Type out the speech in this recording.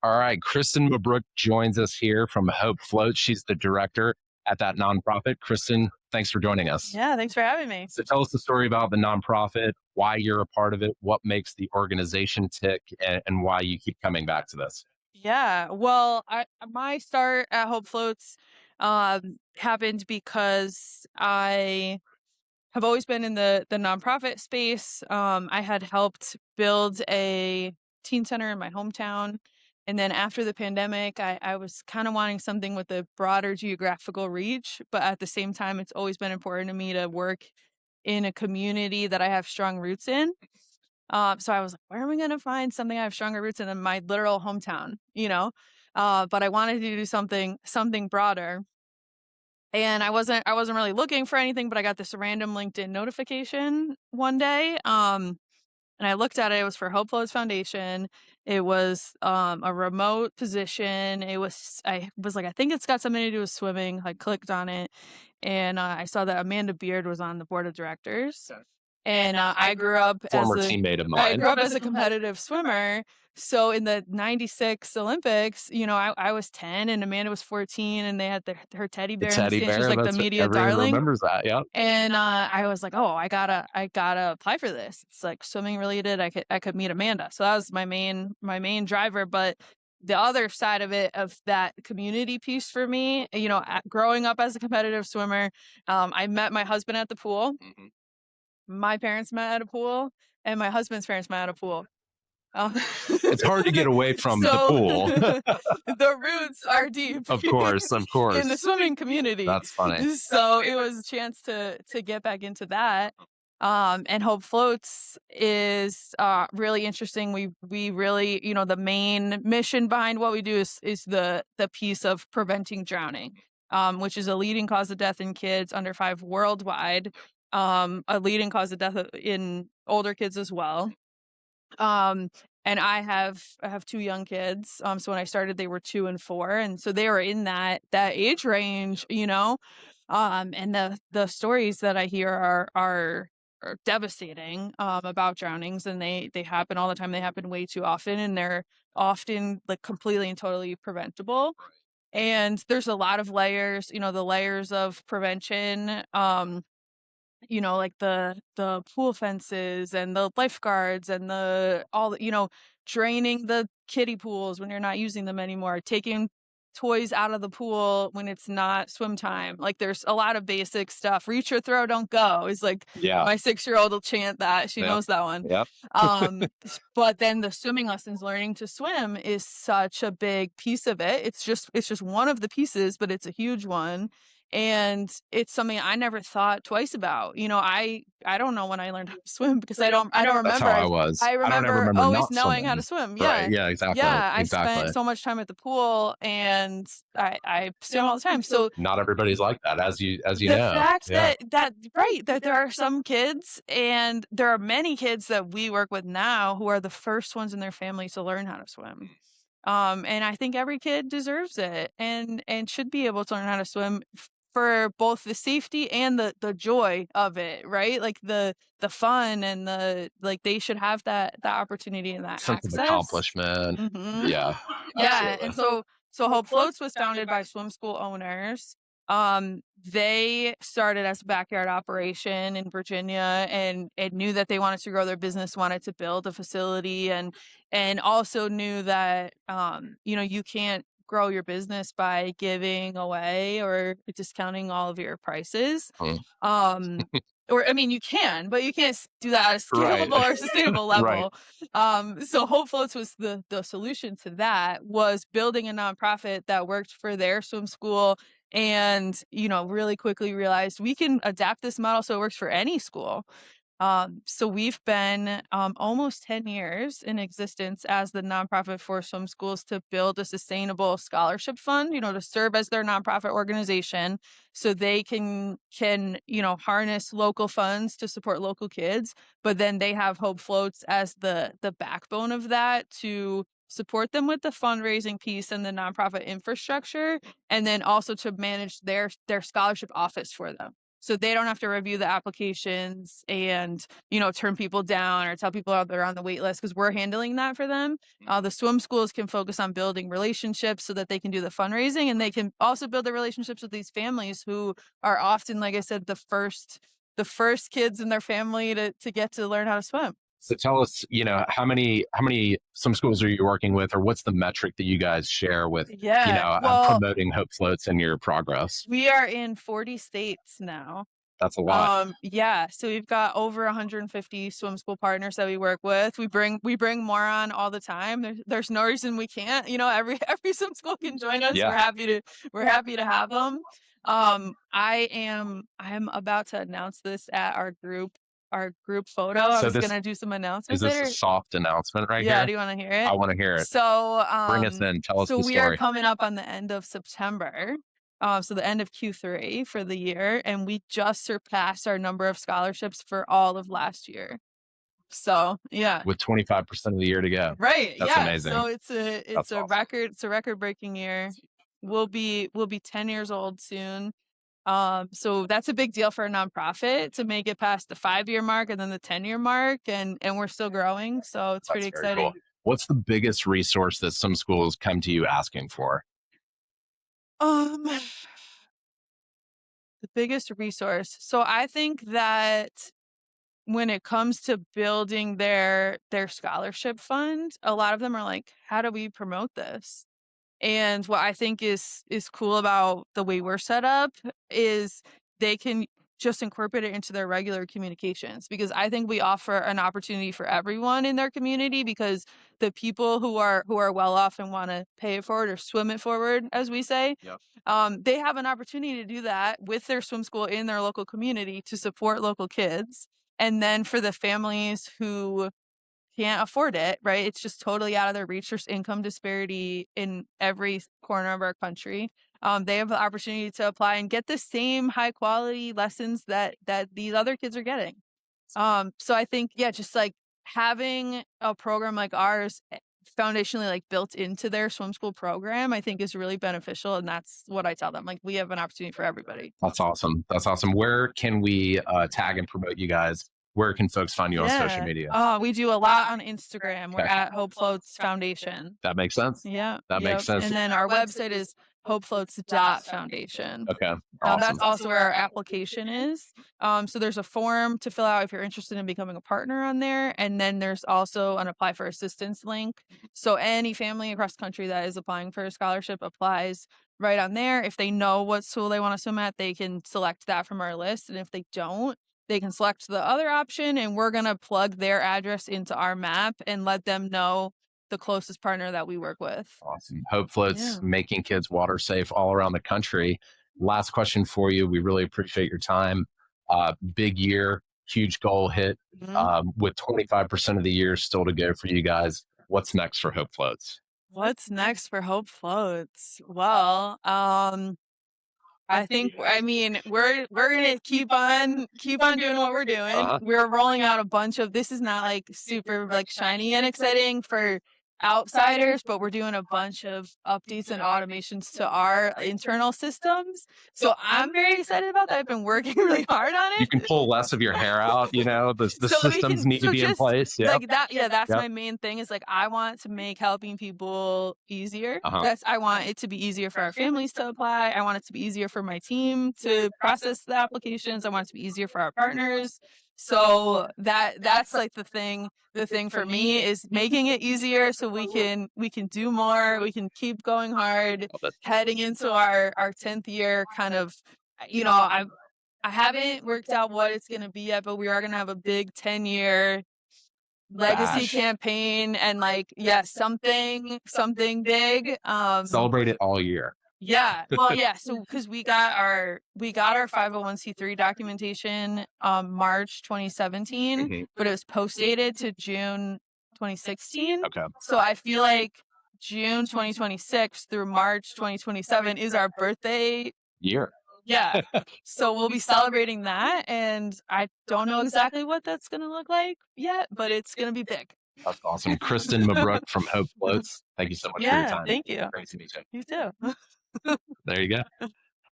All right, Kristen Mabrook joins us here from Hope Float. She's the director at that nonprofit. Kristen, thanks for joining us. Yeah, thanks for having me. So tell us the story about the nonprofit, why you're a part of it, what makes the organization tick, and why you keep coming back to this. Yeah, well, my start at Hope Floats happened because I have always been in the nonprofit space. I had helped build a teen center in my hometown. And then after the pandemic, I was kind of wanting something with a broader geographical reach. But at the same time, it's always been important to me to work in a community that I have strong roots in. So I was like, where am I going to find something I have stronger roots in than my literal hometown, you know? But I wanted to do something broader. And I wasn't really looking for anything, but I got this random LinkedIn notification one day. And I looked at it. It was for Hope Flows Foundation. It was a remote position. I was like, I think it's got something to do with swimming. I clicked on it, and I saw that Amanda Beard was on the board of directors. And Former teammate of I mine. grew up as a competitive swimmer. So in the '96 Olympics, I was 10 and Amanda was 14, and they had her teddy The bear in the teddy stands. She was bear, like the that's media everyone darling. remembers that. Yeah. And I was like, oh, I gotta apply for this. It's like swimming related. I could meet Amanda. So that was my main driver. But the other side of it, of that community piece for me, growing up as a competitive swimmer, I met my husband at the pool. Mhm. My parents met at a pool, and my husband's parents met at a pool. Um, It's hard to get away from the so pool. the roots are deep Of course, of in the course. swimming community. That's funny. So it was a chance to get back into that. And Hope Floats is really interesting. We really, the main mission behind what we do is the piece of preventing drowning, which is a leading cause of death in kids under 5 worldwide, a leading cause of death in older kids as well. Um, and I have 2 young kids. So when I started, they were 2 and 4, and so they were in that age range, and the stories that I hear are devastating about drownings, and they happen all the time. They happen way too often, and they're often like completely and totally preventable. And there's a lot of layers, the layers of prevention. Like the pool fences and the lifeguards and draining the kiddie pools when you're not using them anymore, taking toys out of the pool when it's not swim time. Like there's a lot of basic stuff. Reach or throw, don't go is like Yeah. my 6-year-old will chant that. She Yep. knows that one. Yep. But then the swimming lessons, learning to swim is such a big piece of it. It's just one of the pieces, but it's a huge one. And it's something I never thought twice about. I don't know when I learned how to swim because I don't That's remember. how I was. I I don't ever remember remember always not knowing how to swimming. swim. Right. Yeah. Yeah, exactly. Yeah, I spent Exactly. so much time at the pool, and I swim all the time. So Not everybody's like that, as you the know. fact Yeah. that right, that there are some kids, and there are many kids that we work with now who are the first ones in their family to learn how to swim. And I think every kid deserves it and should be able to learn how to swim for both the safety and the joy of it, right? Like the fun and they should have that opportunity and that Sense of access. accomplishment. Mhm. Yeah. Yeah, Absolutely. and so Hope Floats was founded by swim school owners. They started as a backyard operation in Virginia, and knew that they wanted to grow their business, wanted to build a facility, and also knew that you can't grow your business by giving away or discounting all of your prices. Mm. Um, or I mean, you can, but you can't do that at a Right. scalable or sustainable Right. level. So Hope Floats was the solution to that, was building a nonprofit that worked for their swim school, and really quickly realized we can adapt this model so it works for any school. So we've been almost 10 years in existence as the nonprofit for swim schools to build a sustainable scholarship fund, to serve as their nonprofit organization, so they can harness local funds to support local kids. But then they have Hope Floats as the backbone of that, to support them with the fundraising piece and the nonprofit infrastructure, and then also to manage their scholarship office for them. so they don't have to review the applications and, turn people down or tell people they're on the wait list because we're handling that for them. The swim schools can focus on building relationships so that they can do the fundraising, and they can also build the relationships with these families who are often, like I said, the first kids in their family to get to learn how to swim. So tell us, how many swim schools are you working with, or what's the metric that you guys share with, Yeah. Well, promoting Hope Floats and your progress? we are in 40 states now. That's a lot. Yeah, so we've got over 150 swim school partners that we work with. We bring more on all the time. There's no reason we can't. Every swim school can join us. Yeah. We're happy to have them. I am about to announce this at our group photo. I So was this gonna do some is announcements this a later. soft announcement right Yeah, here? do you want to hear I it? want to hear it. So, Bring us in. Tell us so the we are story. coming up on the end of September. So the end of Q3 for the year, and we just surpassed our number of scholarships for all of last year. So yeah, With 25% of the year to go. right, That's yeah. amazing. So it's That's a awesome. record-breaking year. We'll be 10 years old soon. So that's a big deal for a nonprofit to make it past the 5-year mark and then the 10-year mark, and we're still growing. So it's pretty That's very cool. exciting. What's the biggest resource that some schools come to you asking for? Um, the biggest resource. So I think that when it comes to building their scholarship fund, a lot of them are like, how do we promote this? And what I think is cool about the way we're set up is they can just incorporate it into their regular communications, because I think we offer an opportunity for everyone in their community, because the people who are well off and want to pay it forward or swim it forward, as we say, Yep. they have an opportunity to do that with their swim school in their local community to support local kids. And then for the families who can't afford it, right? It's just totally out of their reach. There's income disparity in every corner of our country. They have the opportunity to apply and get the same high quality lessons that these other kids are getting. So I think, yeah, just like having a program like ours foundationally like built into their swim school program, I think is really beneficial. And that's what I tell them. Like, we have an opportunity for everybody. That's awesome. That's awesome. Where can we tag and promote you guys? Where can folks find you on social media? We do a lot on Instagram. We're Okay. at Hope Floats Foundation. That makes sense. Yeah. That makes sense. And then our website is hopefloats.foundation. Okay. That's Awesome. also where our application is. So there's a form to fill out if you're interested in becoming a partner on there. And then there's also an apply for assistance link. So any family across the country that is applying for a scholarship applies right on there. If they know what school they want to swim at, they can select that from our list. And if they don't, they can select the other option, and we're going to plug their address into our map and let them know the closest partner that we work with. Awesome. Hope Floats Yeah. making kids water safe all around the country. Last question for you. We really appreciate your time. Big year, huge goal hit. With 25% of the year still to go for you guys. What's next for Hope Floats? What's next for Hope Floats? Well, I mean, we're gonna keep on doing what we're doing. Uh-huh. We're rolling out a bunch of, this is not like super like shiny and exciting for outsiders, but we're doing a bunch of updates and automations to our internal systems. So I'm very excited about that. I've been working really hard on You it. can pull less of your hair out. The So we systems can- need to so be in just, place. Yeah. Like that, yeah, that's Yep. my main thing, is like, I want to make helping people easier. Uh-huh. I want it to be easier for our families to apply. I want it to be easier for my team to process the applications. I want it to be easier for our partners. So that's like the thing for me is making it easier so we can do more, we can keep going hard, Love it. heading into our 10th year kind of, I haven't worked out what it's going to be yet, but we are going to have a big 10-year legacy Bash. campaign, and like, yeah, something big. Celebrate it all year. Yeah. Well, yeah. So because we got our 501c3 documentation March 2017, Mhm. but it was post dated to June 2016. Okay. So I feel like June 2026 through March 2027 is our birthday. Year. Yeah. So we'll be celebrating that, and I don't know exactly what that's going to look like yet, but it's going to be big. That's awesome. Kristen Mabrook from Hope Floats. Thank you so much for your Yeah. time. Thank you. Great to meet you. You too. There you go.